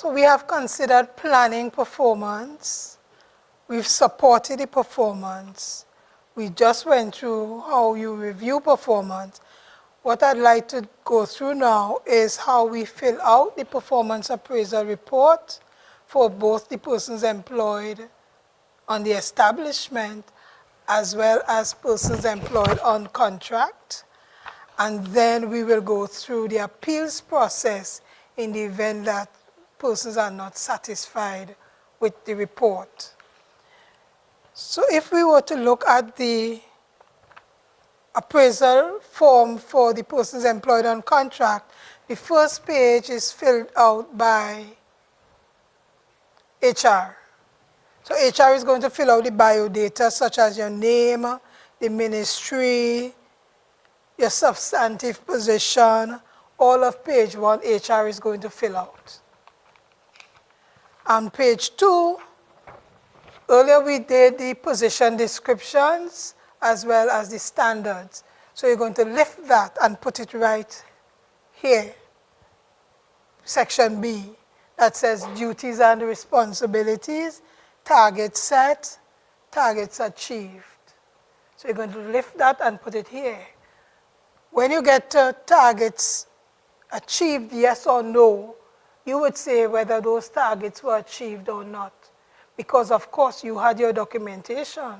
So we have considered planning performance. We've supported the performance. We just went through how you review performance. What I'd like to go through now is how we fill out the performance appraisal report for both the persons employed on the establishment as well as persons employed on contract. And then we will go through the appeals process in the event that persons are not satisfied with the report. So if we were to look at the appraisal form for the persons employed on contract, the first page is filled out by HR. So HR is going to fill out the biodata such as your name, the ministry, your substantive position. All of page 1, HR is going to fill out. On page 2, earlier we did the position descriptions as well as the standards. So you're going to lift that and put it right here, section B, that says duties and responsibilities, targets set, targets achieved. So you're going to lift that and put it here. When you get to targets achieved, yes or no, you would say whether those targets were achieved or not. Because of course you had your documentation.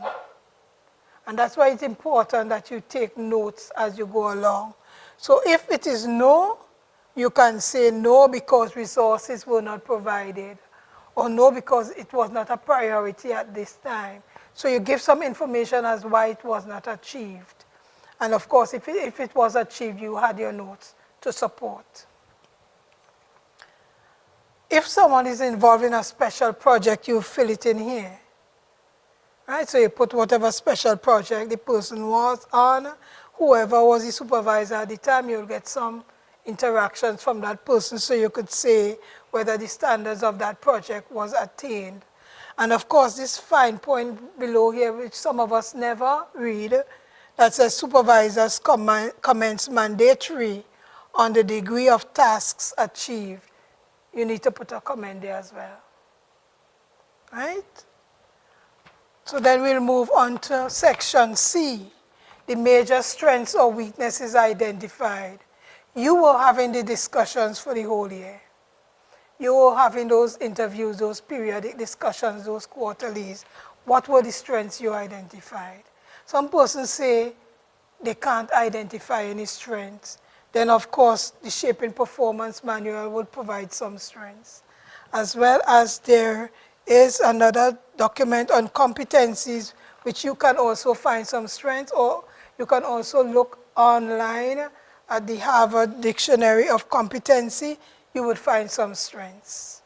And that's why it's important that you take notes as you go along. So if it is no, you can say no because resources were not provided, or no because it was not a priority at this time. So you give some information as why it was not achieved. And of course, if it was achieved, you had your notes to support. If someone is involved in a special project, you fill it in here. Right? So you put whatever special project the person was on, whoever was the supervisor at the time, you'll get some interactions from that person so you could say whether the standards of that project was attained. And of course, this fine point below here, which some of us never read, that says supervisors comments mandatory on the degree of tasks achieved. You need to put a comment there as well. Right? So then we'll move on to section C, the major strengths or weaknesses identified. You were having the discussions for the whole year. You were having those interviews, those periodic discussions, those quarterlies. What were the strengths you identified? Some persons say they can't identify any strengths. Then, of course, the Shaping Performance Manual would provide some strengths. As well as there is another document on competencies, which you can also find some strengths, or you can also look online at the Harvard Dictionary of Competency. You would find some strengths.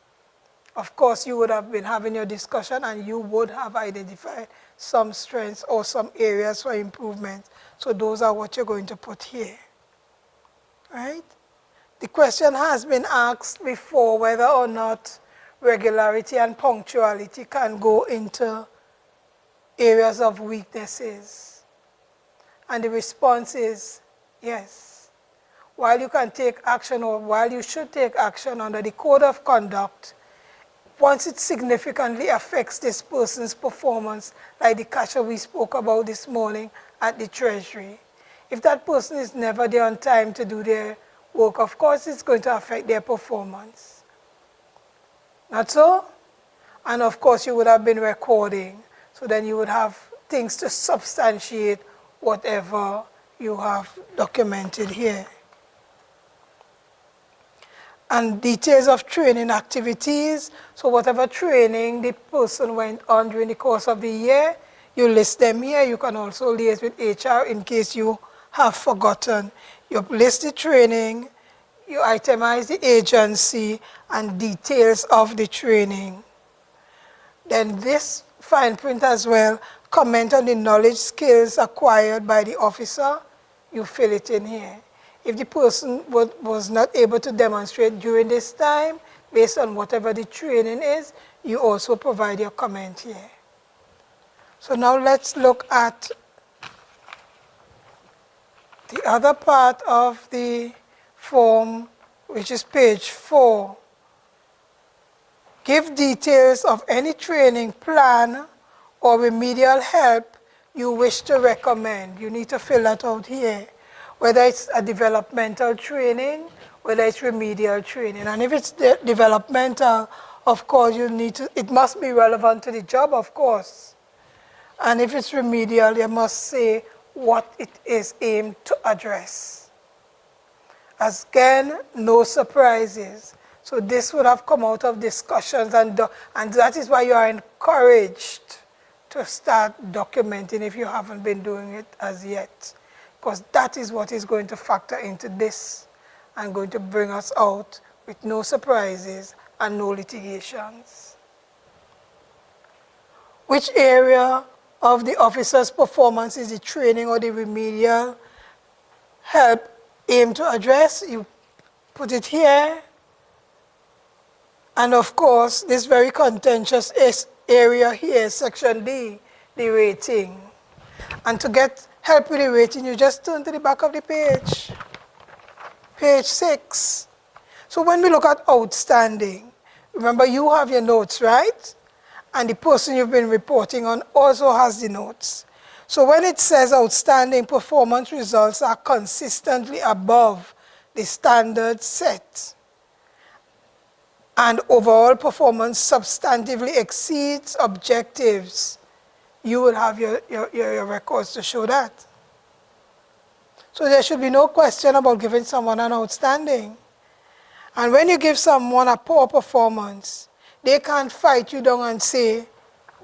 Of course, you would have been having your discussion and you would have identified some strengths or some areas for improvement. So those are what you're going to put here. Right? The question has been asked before whether or not regularity and punctuality can go into areas of weaknesses. And the response is yes. While you can take action, or while you should take action under the code of conduct, once it significantly affects this person's performance, like the catcher we spoke about this morning at the Treasury, if that person is never there on time to do their work, of course it's going to affect their performance. Not so? And of course you would have been recording, so then you would have things to substantiate whatever you have documented here. And details of training activities. So whatever training the person went on during the course of the year, you list them here. You can also liaise with HR in case you have forgotten. You list the training, you itemize the agency and details of the training. Then this fine print as well, comment on the knowledge skills acquired by the officer, you fill it in here. If the person was not able to demonstrate during this time, based on whatever the training is, you also provide your comment here. So now let's look at the other part of the form, which is page 4. Give details of any training plan or remedial help you wish to recommend. You need to fill that out here. Whether it's a developmental training, whether it's remedial training. And if it's developmental, of course, you need to, it must be relevant to the job, of course. And if it's remedial, you must say what it is aimed to address. Again, no surprises. So this would have come out of discussions, and that is why you are encouraged to start documenting if you haven't been doing it as yet. Because that is what is going to factor into this and going to bring us out with no surprises and no litigations. Which area of the officer's performance is the training or the remedial help aimed to address? You put it here. And of course, this very contentious area here, section D, the rating. And to get help with the rating, you just turn to the back of the page, page 6. So when we look at outstanding, remember you have your notes, right? And the person you've been reporting on also has the notes. So when it says outstanding performance results are consistently above the standard set, and overall performance substantively exceeds objectives, you will have your records to show that. So there should be no question about giving someone an outstanding. And when you give someone a poor performance, they can't fight you down and say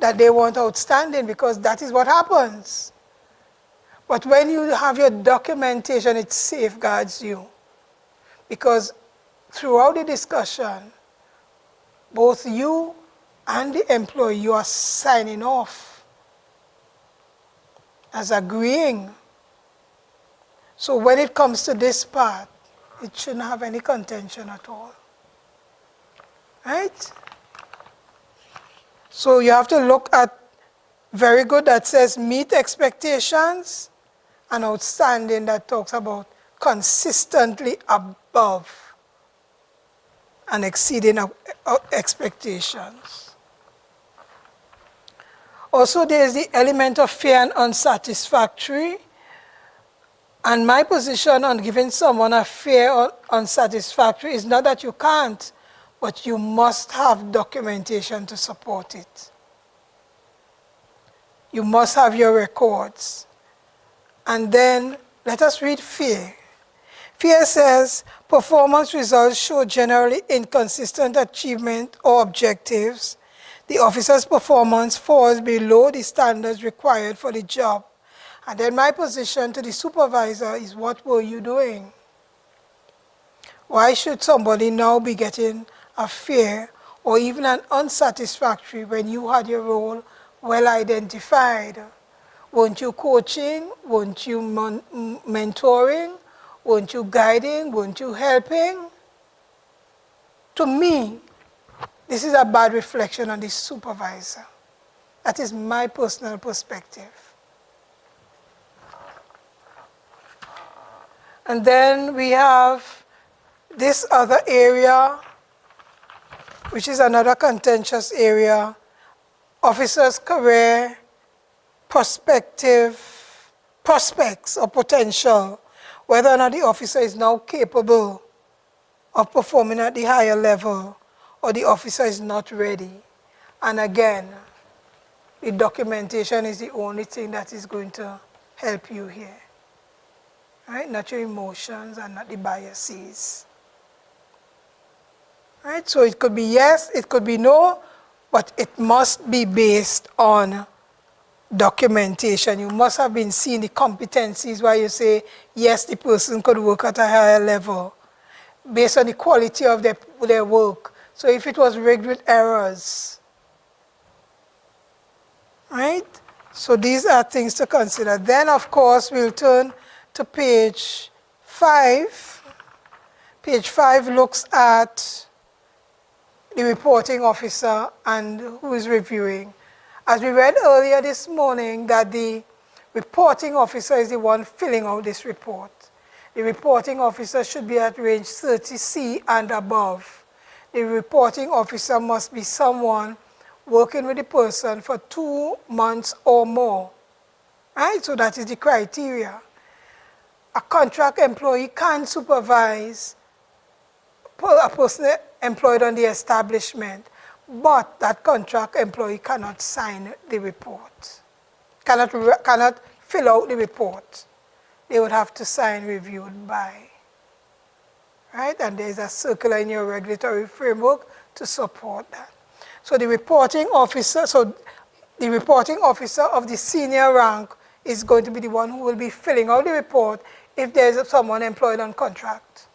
that they want outstanding, because that is what happens. But when you have your documentation, it safeguards you. Because throughout the discussion, both you and the employee, you are signing off as agreeing. So when it comes to this part, it shouldn't have any contention at all. Right? So you have to look at very good that says meet expectations, and outstanding that talks about consistently above and exceeding expectations. Also, there is the element of fair and unsatisfactory. And my position on giving someone a fair or unsatisfactory is not that you can't, but you must have documentation to support it. You must have your records. And then let us read fair. Fair says, performance results show generally inconsistent achievement or objectives. The officer's performance falls below the standards required for the job. And then my position to the supervisor is, what were you doing? Why should somebody now be getting a fair or even an unsatisfactory when you had your role well identified? Weren't you coaching? Weren't you mentoring? Weren't you guiding? Weren't you helping? To me, this is a bad reflection on the supervisor. That is my personal perspective. And then we have this other area, which is another contentious area, officers' career prospects or potential, whether or not the officer is now capable of performing at the higher level or the officer is not ready. And again, the documentation is the only thing that is going to help you here. Right? Not your emotions and not the biases. Right? So it could be yes, it could be no, but it must be based on documentation. You must have been seeing the competencies where you say, yes, the person could work at a higher level based on the quality of their work. So if it was rigged with errors, right? So these are things to consider. Then, of course, we'll turn to page 5. Page 5 looks at the reporting officer and who is reviewing. As we read earlier this morning, that the reporting officer is the one filling out this report. The reporting officer should be at range 30C and above. the reporting officer must be someone working with the person for 2 months or more. Right? So that is the criteria. A contract employee can supervise a person employed on the establishment, but that contract employee cannot sign the report, cannot fill out the report. They would have to sign reviewed by. Right? And there is a circular in your regulatory framework to support that. So the reporting officer of the senior rank is going to be the one who will be filling out the report if there is someone employed on contract.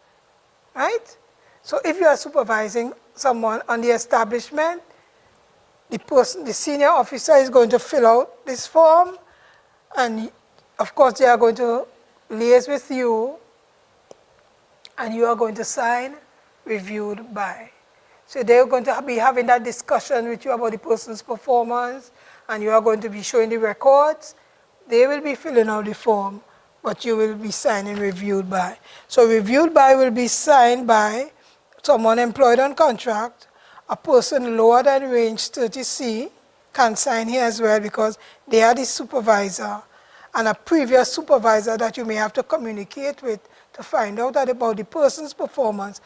Right? So if you are supervising someone on the establishment, the senior officer is going to fill out this form, and of course they are going to liaise with you, and you are going to sign reviewed by. So they're going to be having that discussion with you about the person's performance, and you are going to be showing the records. They will be filling out the form, but you will be signing reviewed by. So reviewed by will be signed by someone employed on contract. A person lower than range 30C can sign here as well because they are the supervisor. And a previous supervisor that you may have to communicate with to find out about the person's performance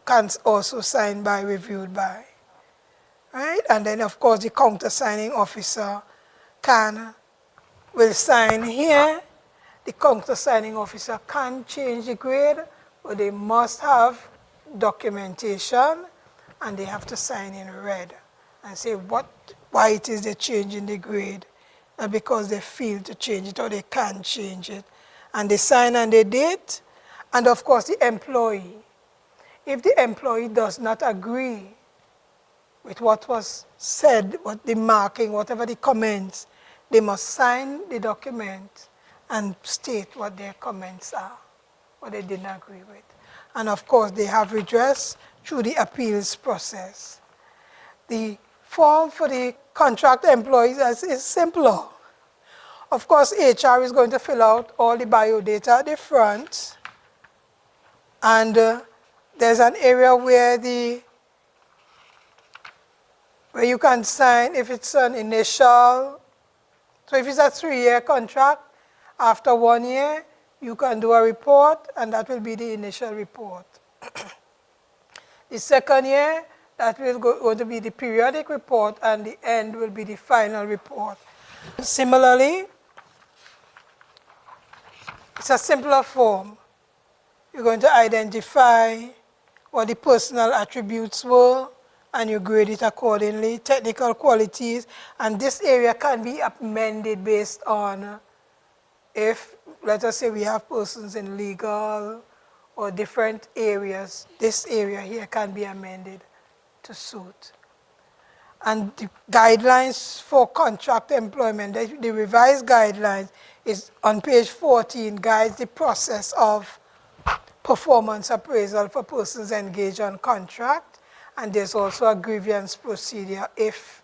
can also sign by reviewed by. Right? And then of course the countersigning officer will sign here. The countersigning officer can change the grade, but they must have documentation, and they have to sign in red and say why it is they're changing the grade, and because they feel to change it or they can change it. And they sign and they date, and of course the employee. If the employee does not agree with what was said, what the marking, whatever the comments, they must sign the document and state what their comments are, what they didn't agree with. And of course, they have redress through the appeals process. The form for the contract employees is simpler. Of course, HR is going to fill out all the biodata at the front, and there's an area where you can sign if it's an initial. So if it's a 3-year contract, after 1 year, you can do a report, and that will be the initial report. The second year, that will going to be the periodic report, and the end will be the final report. Similarly, it's a simpler form. You're going to identify what the personal attributes were, and you grade it accordingly, technical qualities, and this area can be amended based on if, let us say, we have persons in legal or different areas, this area here can be amended to suit. And the guidelines for contract employment, the revised guidelines is on page 14, guides the process of performance appraisal for persons engaged on contract, and there's also a grievance procedure if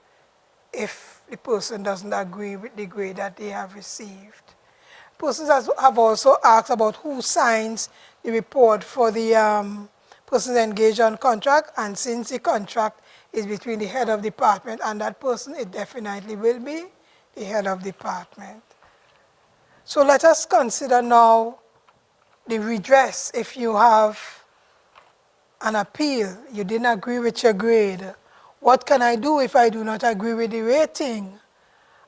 the person doesn't agree with the grade that they have received. Persons have also asked about who signs the report for the persons engaged on contract, and since the contract is between the head of department and that person, it definitely will be the head of department. So let us consider now the redress. If you have an appeal, you didn't agree with your grade, what can I do if I do not agree with the rating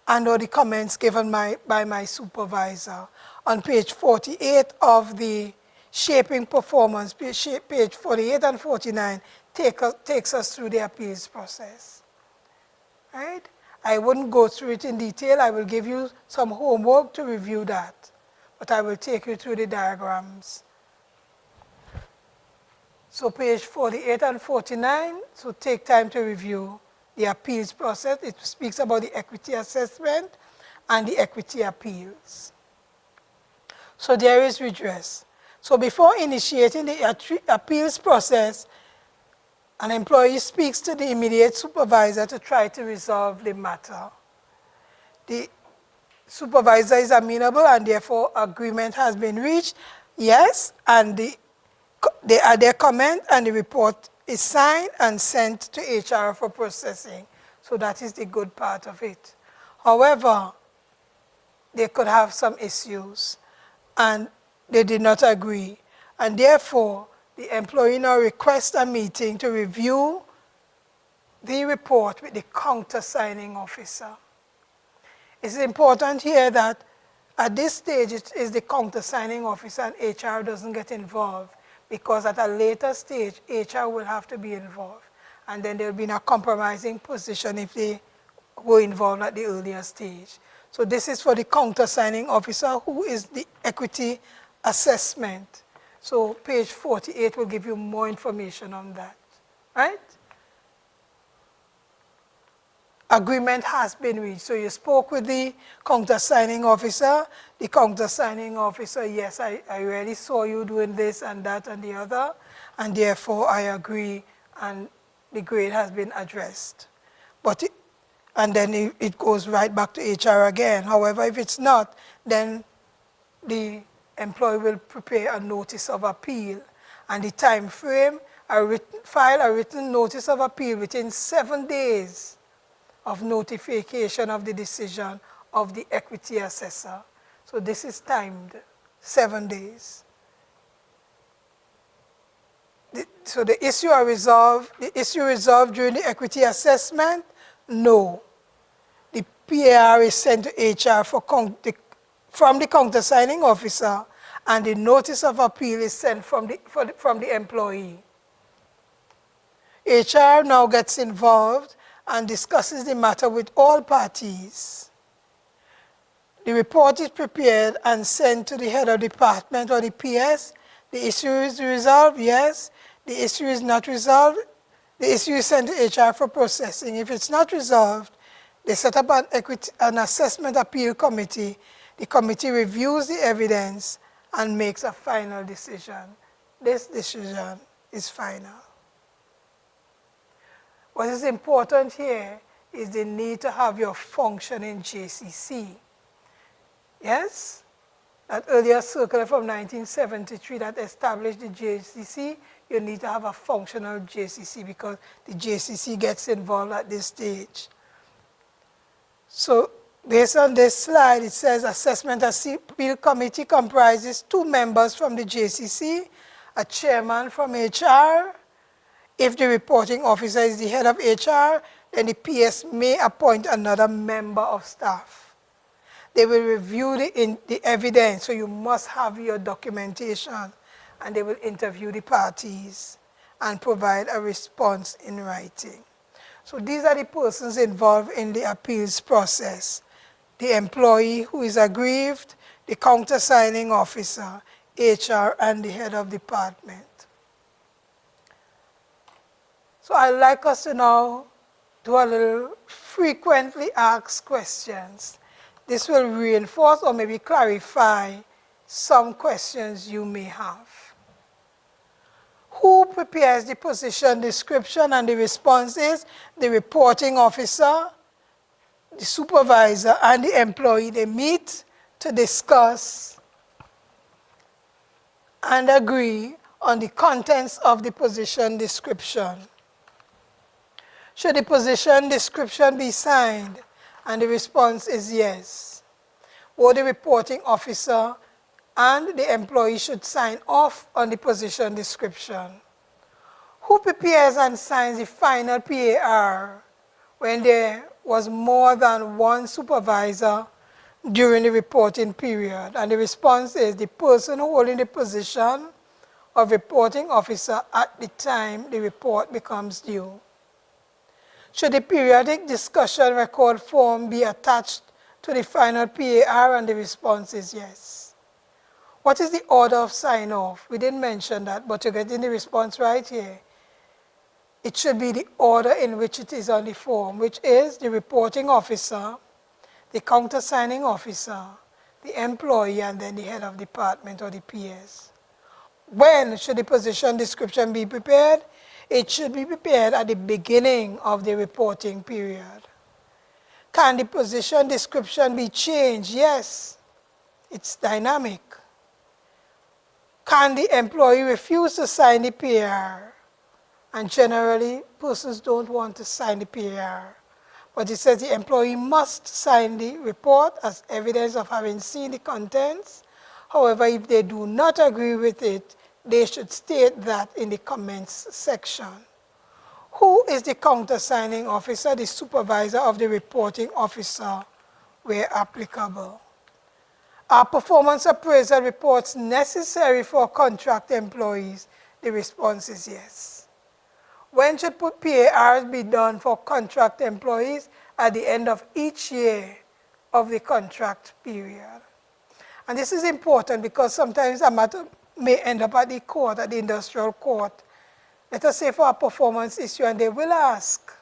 and or the comments given by my supervisor? On page 48 of the Shaping Performance, page 48 and 49 takes us through the appeals process. Right? I wouldn't go through it in detail. I will give you some homework to review that, but I will take you through the diagrams. So page 48 and 49, so take time to review the appeals process. It speaks about the equity assessment and the equity appeals. So there is redress. So before initiating the appeals process, an employee speaks to the immediate supervisor to try to resolve the matter. The supervisor is amenable and therefore agreement has been reached, yes, and they add their comment and the report is signed and sent to HR for processing. So that is the good part of it. However, they could have some issues and they did not agree. And therefore, the employee now requests a meeting to review the report with the countersigning officer. It's important here that at this stage it is the countersigning officer and HR doesn't get involved, because at a later stage HR will have to be involved. And then there will be a compromising position if they were involved at the earlier stage. So this is for the countersigning officer, who is the equity assessment. So page 48 will give you more information on that, right? Agreement has been reached. So you spoke with the countersigning officer. The countersigning officer, yes, I already saw you doing this and that and the other, and therefore I agree, and the grade has been addressed. And then it goes right back to HR again. However, if it's not, then the employee will prepare a notice of appeal. And the time frame, file a written notice of appeal within 7 days of notification of the decision of the equity assessor. So this is timed, 7 days. So the issue resolved during the equity assessment? No. The PAR is sent to HR from the countersigning officer, and the notice of appeal is sent from the employee. HR now gets involved and discusses the matter with all parties. The report is prepared and sent to the head of department or the PS. The issue is resolved, yes. The issue is not resolved, the issue is sent to HR for processing. If it's not resolved, they set up an assessment appeal committee. The committee reviews the evidence and makes a final decision. This decision is final. What is important here is the need to have your functioning JCC. Yes? That earlier circular from 1973 that established the JCC, you need to have a functional JCC, because the JCC gets involved at this stage. So based on this slide, it says assessment appeal committee comprises 2 members from the JCC, a chairman from HR. If the reporting officer is the head of HR, then the PS may appoint another member of staff. They will review the evidence, so you must have your documentation, and they will interview the parties and provide a response in writing. So these are the persons involved in the appeals process: the employee who is aggrieved, the countersigning officer, HR, and the head of department. So I'd like us to now do a little frequently asked questions. This will reinforce or maybe clarify some questions you may have. Who prepares the position description? And the response is the reporting officer, the supervisor, and the employee. They meet to discuss and agree on the contents of the position description. Should the position description be signed? And the response is yes. Both the reporting officer and the employee should sign off on the position description. Who prepares and signs the final PAR when there was more than one supervisor during the reporting period? And the response is the person holding the position of reporting officer at the time the report becomes due. Should the periodic discussion record form be attached to the final PAR? And the response is yes. What is the order of sign-off? We didn't mention that, but you're getting the response right here. It should be the order in which it is on the form, which is the reporting officer, the countersigning officer, the employee, and then the head of department or the PS. When should the position description be prepared? It should be prepared at the beginning of the reporting period. Can the position description be changed? Yes, it's dynamic. Can the employee refuse to sign the PAR? And generally, persons don't want to sign the PAR. But it says the employee must sign the report as evidence of having seen the contents. However, if they do not agree with it, they should state that in the comments section. Who is the countersigning officer? The supervisor of the reporting officer, where applicable. Are performance appraisal reports necessary for contract employees? The response is yes. When should PARs be done for contract employees? At the end of each year of the contract period. And this is important because sometimes a matter may end up at the court, at the industrial court. Let us say for a performance issue, and they will ask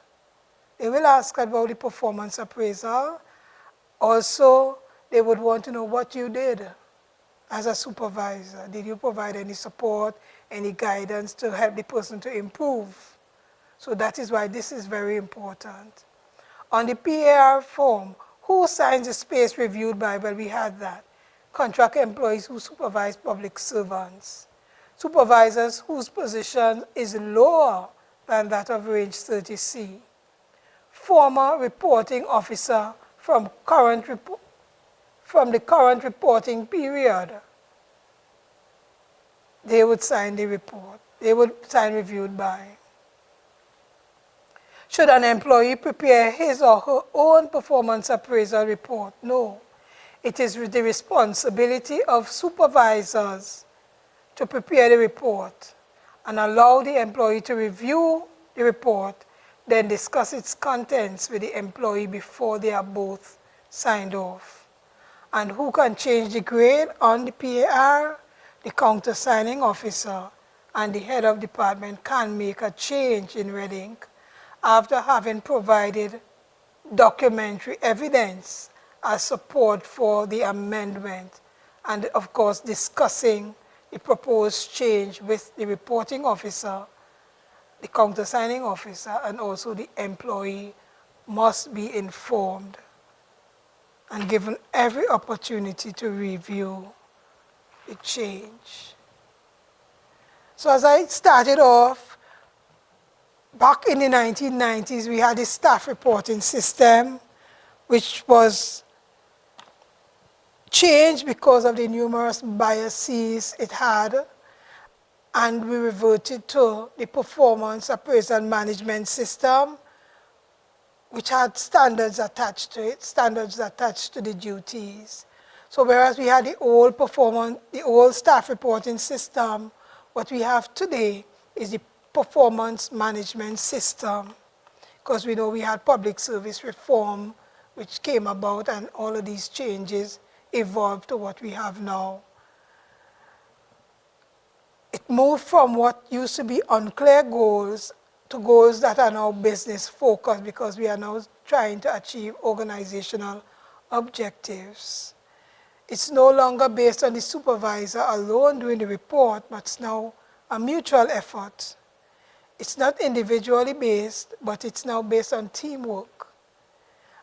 about the performance appraisal. Also, they would want to know what you did as a supervisor. Did you provide any support, any guidance to help the person to improve? So that is why this is very important. On the PAR form, who signs the space reviewed by? Well, we had that. Contract employees who supervise public servants. Supervisors whose position is lower than that of range 30C. Former reporting officer from the current reporting period. They would sign the report. They would sign reviewed by. Should an employee prepare his or her own performance appraisal report? No. It is the responsibility of supervisors to prepare the report and allow the employee to review the report, then discuss its contents with the employee before they are both signed off. And who can change the grade on the PAR? The countersigning officer and the head of department can make a change in red ink after having provided documentary evidence as support for the amendment and, of course, discussing the proposed change with the reporting officer, the countersigning officer, and also the employee must be informed and given every opportunity to review the change. So as I started off, back in the 1990s, we had a staff reporting system which was changed because of the numerous biases it had, and we reverted to the performance appraisal management system, which had standards attached to it, standards attached to the duties. So whereas we had the old staff reporting system, what we have today is the performance management system, because we know we had public service reform which came about, and all of these changes evolved to what we have now. It moved from what used to be unclear goals to goals that are now business focused, because we are now trying to achieve organizational objectives. It's no longer based on the supervisor alone doing the report, but it's now a mutual effort. It's not individually based, but it's now based on teamwork.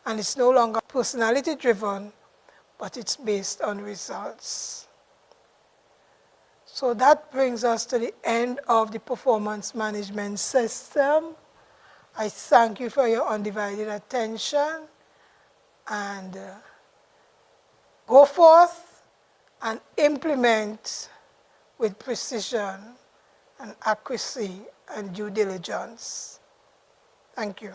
And it's no longer personality driven, but it's based on results. So that brings us to the end of the performance management system. I thank you for your undivided attention, and go forth and implement with precision and accuracy and due diligence. Thank you.